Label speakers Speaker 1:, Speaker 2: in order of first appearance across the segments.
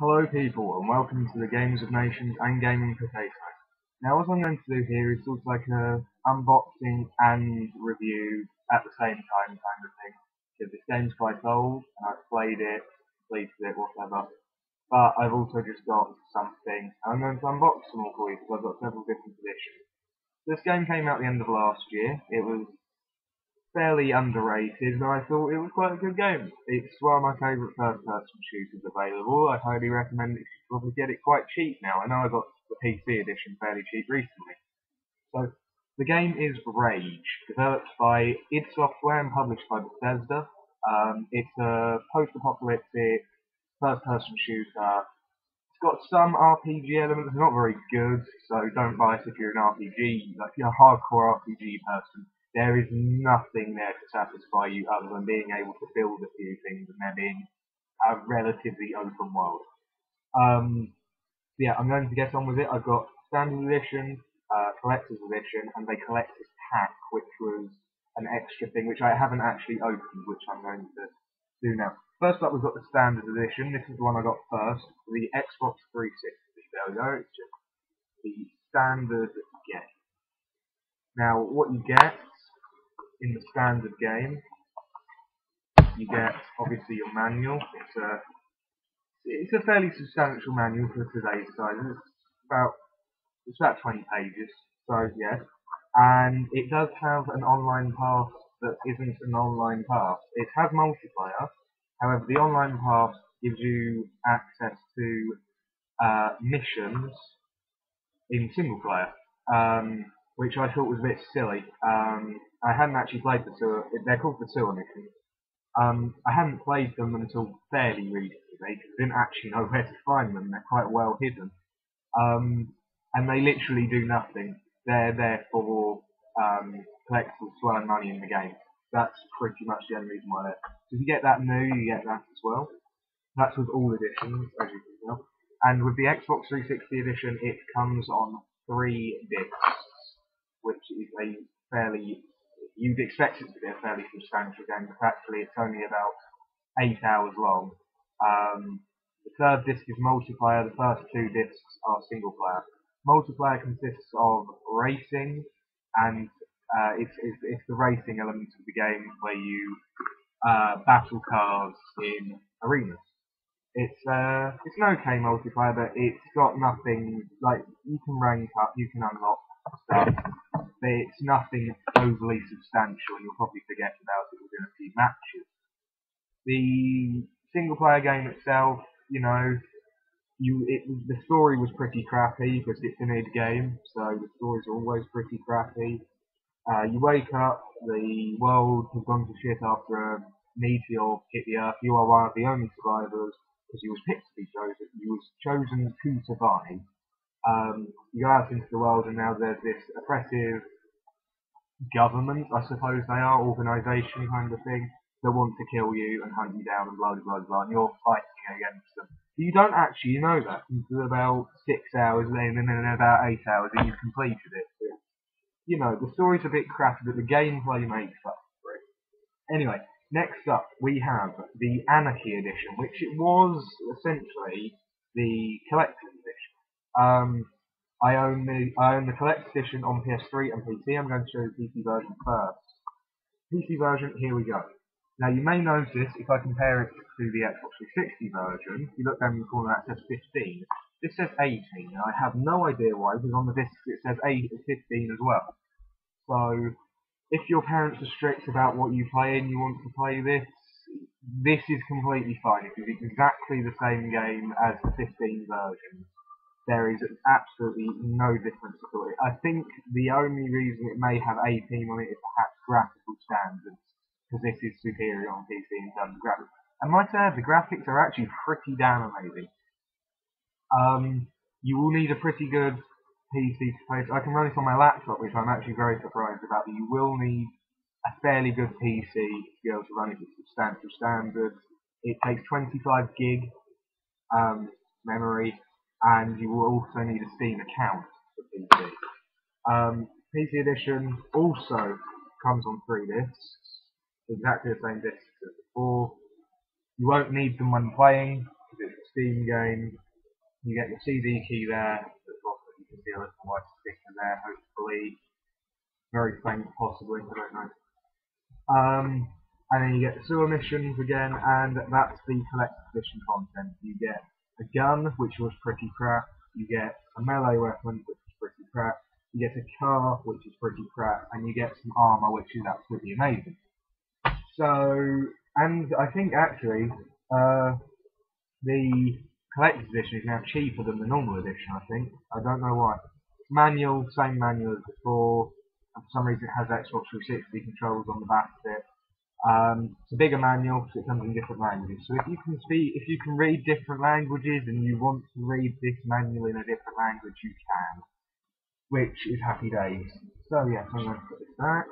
Speaker 1: Hello people and welcome to the Games of Nations and Gaming Potato. Now what I'm going to do here is sort of like a unboxing and review at the same time kind of thing. Because this game's quite old and I've played it, completed it, whatever. But I've also just got something. I'm going to unbox them all for you because I've got several different editions. This game came out the end of last year. It was fairly underrated, and I thought it was quite a good game. It's one of my favourite first-person shooters available. I highly recommend it. You should probably get it quite cheap now. I know I got the PC edition fairly cheap recently. So, the game is Rage, developed by id Software and published by Bethesda. It's a post-apocalyptic first-person shooter. It's got some RPG elements, not very good, so don't buy it if you're an RPG, like you're a hardcore RPG person. There is nothing there to satisfy you other than being able to build a few things and there being a relatively open world. Yeah, I'm going to get on with it. I've got Standard Edition, Collector's Edition, and the Collector's Pack, which was an extra thing which I haven't actually opened, which I'm going to do now. First up, we've got the Standard Edition. This is the one I got first, the Xbox 360. There we go. It's just the standard game. Now, what you get in the standard game, you get obviously your manual. It's a fairly substantial manual for today's size. It's about 20 pages. So yes, and it does have an online pass that isn't an online pass. It has multiplayer. However, the online pass gives you access to missions in single player, which I thought was a bit silly. I hadn't actually played the sewer. They're called the sewer missions. I hadn't played them until fairly recently because I didn't actually know where to find them. They're quite well hidden, and they literally do nothing. They're there for collectibles to earn money in the game. That's pretty much the only reason why they're. So if you get that new, you get that as well. That's with all editions, as you can tell. And with the Xbox 360 edition, it comes on 3 discs, which is a fairly, you'd expect it to be a fairly substantial game, but actually it's only about 8 hours long. The third disc is multiplayer, the first 2 discs are single player. Multiplayer consists of racing, and it's the racing element of the game where you battle cars in arenas. It's an okay multiplayer, but it's got nothing, like, you can rank up, you can unlock stuff, but it's nothing overly substantial, and you'll probably forget about it within a few matches. The single player game itself, you know, the story was pretty crappy because it's an id game, so the stories are always pretty crappy. You wake up, the world has gone to shit after a meteor hit the Earth. You are one of the only survivors because you was picked to be chosen. You was chosen to survive. You go out into the world, and now there's this oppressive government, I suppose they are, organisation kind of thing, that want to kill you and hunt you down and blah blah blah, and you're fighting against them. You don't actually know that until about 6 hours in, and then about 8 hours and you've completed it. You know, the story's a bit crappy, but the gameplay makes up for it. Anyway, next up we have the Anarchy Edition, which it was essentially the Collector's Edition. I own the Collector's Edition on PS3 and PC. I'm going to show you the PC version first. PC version, here we go. Now you may notice, if I compare it to the Xbox 360 version, if you look down in the corner that says 15, this says 18, and I have no idea why, because on the discs it says 15 as well. So, if your parents are strict about what you play and you want to play this, this is completely fine. It is exactly the same game as the 15 version. There is absolutely no difference at all. I think the only reason it may have 18 on it is perhaps graphical standards, because this is superior on PC in terms of graphics. And might I add, the graphics are actually pretty damn amazing. You will need a pretty good PC to play. I can run it on my laptop, which I'm actually very surprised about, but you will need a fairly good PC to be able to run it at substantial standards. It takes 25 gig memory, and you will also need a Steam account for PC. PC Edition also comes on 3 discs, exactly the same discs as before. You won't need them when playing, because it's Steam game. You get your CD key there. At the bottom you can see a little white sticker there, hopefully. Very faint, possibly, I don't know. And then you get the sewer missions again, and that's the collector's edition content. You get a gun, which was pretty crap. You get a melee weapon, which is pretty crap. You get a car, which is pretty crap, and you get some armor, which is absolutely amazing. So, and I think actually, the collector's edition is now cheaper than the normal edition, I think. I don't know why. Manual, same manual as before. And for some reason it has Xbox 360 controls on the back of it. It's a bigger manual because it comes in different languages. So if you can read different languages and you want to read this manual in a different language, you can. Which is happy days. So yes, I'm going to put this back.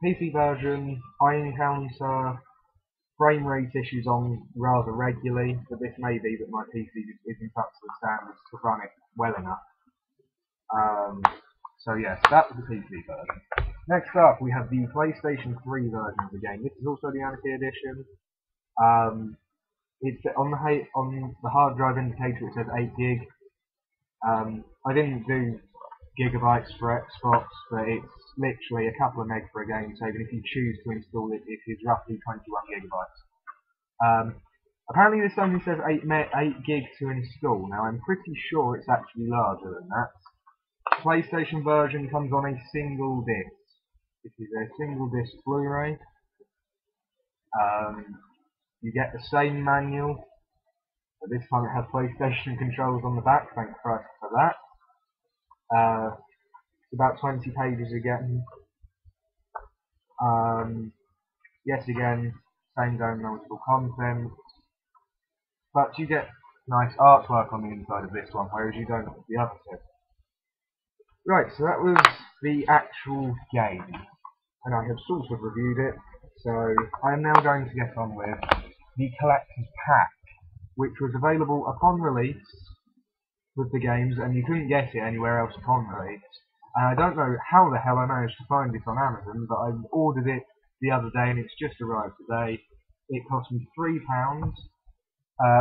Speaker 1: PC version, I encounter frame rate issues on rather regularly, but this may be that my PC just isn't up to the standards to run it well enough. So yes, that was the PC version. Next up, we have the PlayStation 3 version of the game. This is also the Anarchy Edition. It's on the hard drive indicator. It says 8 gig. I didn't do gigabytes for Xbox, but it's literally a couple of meg for a game. So even if you choose to install it, it is roughly 21 gigabytes. Apparently, this only says 8 gig to install. Now, I'm pretty sure it's actually larger than that. PlayStation version comes on a single disc. This is a single disc Blu-ray. You get the same manual, but this time it has PlayStation controls on the back. Thank Christ for that. It's about 20 pages again. Yes, again, same downloadable content, but you get nice artwork on the inside of this one, whereas you don't with the other two. Right, so that was the actual game, and I have sort of reviewed it, so I am now going to get on with the collector's pack, which was available upon release with the games, and you couldn't get it anywhere else upon release. And I don't know how the hell I managed to find it on Amazon, but I ordered it the other day and it's just arrived today. It cost me £3.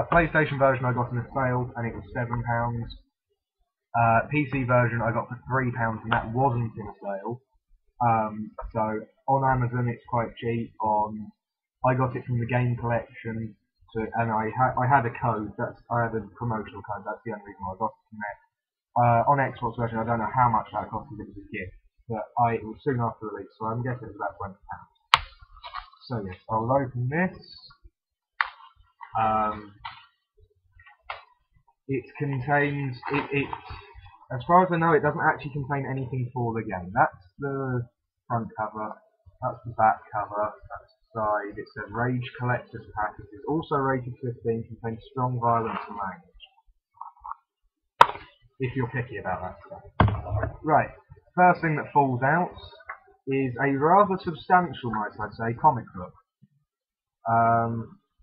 Speaker 1: PlayStation version I got in a sale and it was £7. PC version I got for £3 and that wasn't in a sale. So on Amazon it's quite cheap. I got it from the game collection, and I had a code. I had a promotional code. That's the only reason why I got it from there. On Xbox version I don't know how much that cost because it was a gift, but it was soon after release, so I'm guessing it was about £20. So yes, I'll open this. It contains as far as I know, it doesn't actually contain anything for the game. That's the front cover, that's the back cover, that's the side. It says Rage Collector's Pack. It is also rated 15, contains strong violence and language. If you're picky about that stuff. Right, first thing that falls out is a rather substantial, might I say, comic book.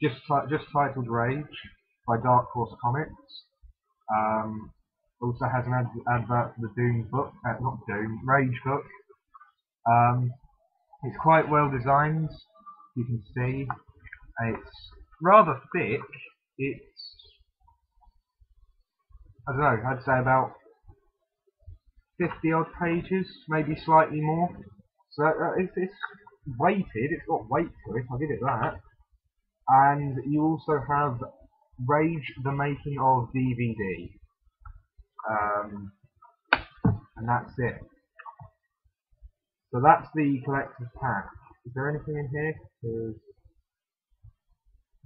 Speaker 1: Just titled Rage by Dark Horse Comics. Also has an advert for the Doom book, not Doom, Rage book. It's quite well designed, you can see. It's rather thick. It's, I don't know, I'd say about 50 odd pages, maybe slightly more. So it's weighted, it's got weight to it, I'll give it that. And you also have Rage the Making of DVD. And that's it. So that's the collector's pack. Is there anything in here?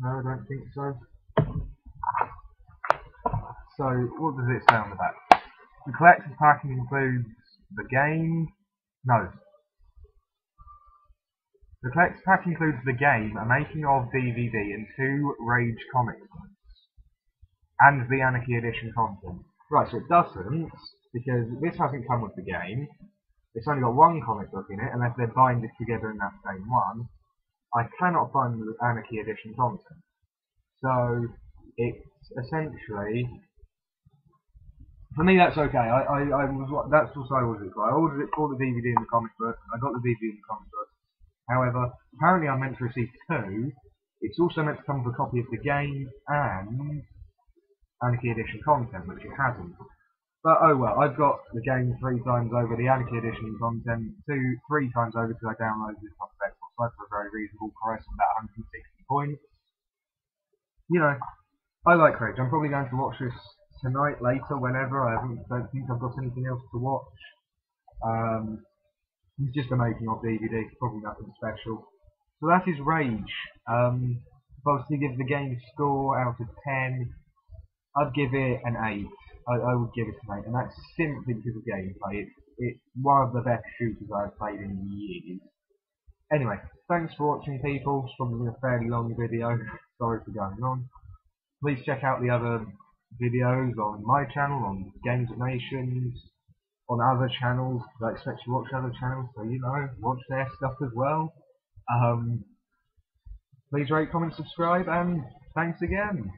Speaker 1: No, I don't think so. So what does it say on the back? The collector's pack includes the game. No. The collector's pack includes the game, a making of DVD, and 2 Rage comic books, and the Anarchy Edition content. Right, so it doesn't, because this hasn't come with the game. It's only got 1 comic book in it, unless they bind it together in that same one. I cannot find the Anarchy Edition content. So, it's essentially... For me, that's okay. That's what I ordered it for. I ordered it for the DVD and the comic book. I got the DVD and the comic book. However, apparently I'm meant to receive 2, It's also meant to come with a copy of the game and Anarchy Edition content, which it hasn't. But oh well, I've got the game 3 times over, the Anarchy Edition content 3 times over because I downloaded it on Xbox Live for a very reasonable price of about 160 points. You know, I like Rage. I'm probably going to watch this tonight, later, whenever. Don't think I've got anything else to watch. It's just a making of DVD, probably nothing special. So that is Rage. If I was to give the game a score out of 10, I'd give it an 8. I would give it an 8, and that's simply because of gameplay. It's one of the best shooters I've played in years. Anyway, thanks for watching, people. It's probably a fairly long video. Sorry for going on. Please check out the other videos on my channel, on Games of Nations, on other channels. I expect you to watch other channels, so you know, watch their stuff as well. Please rate, comment, subscribe, and thanks again.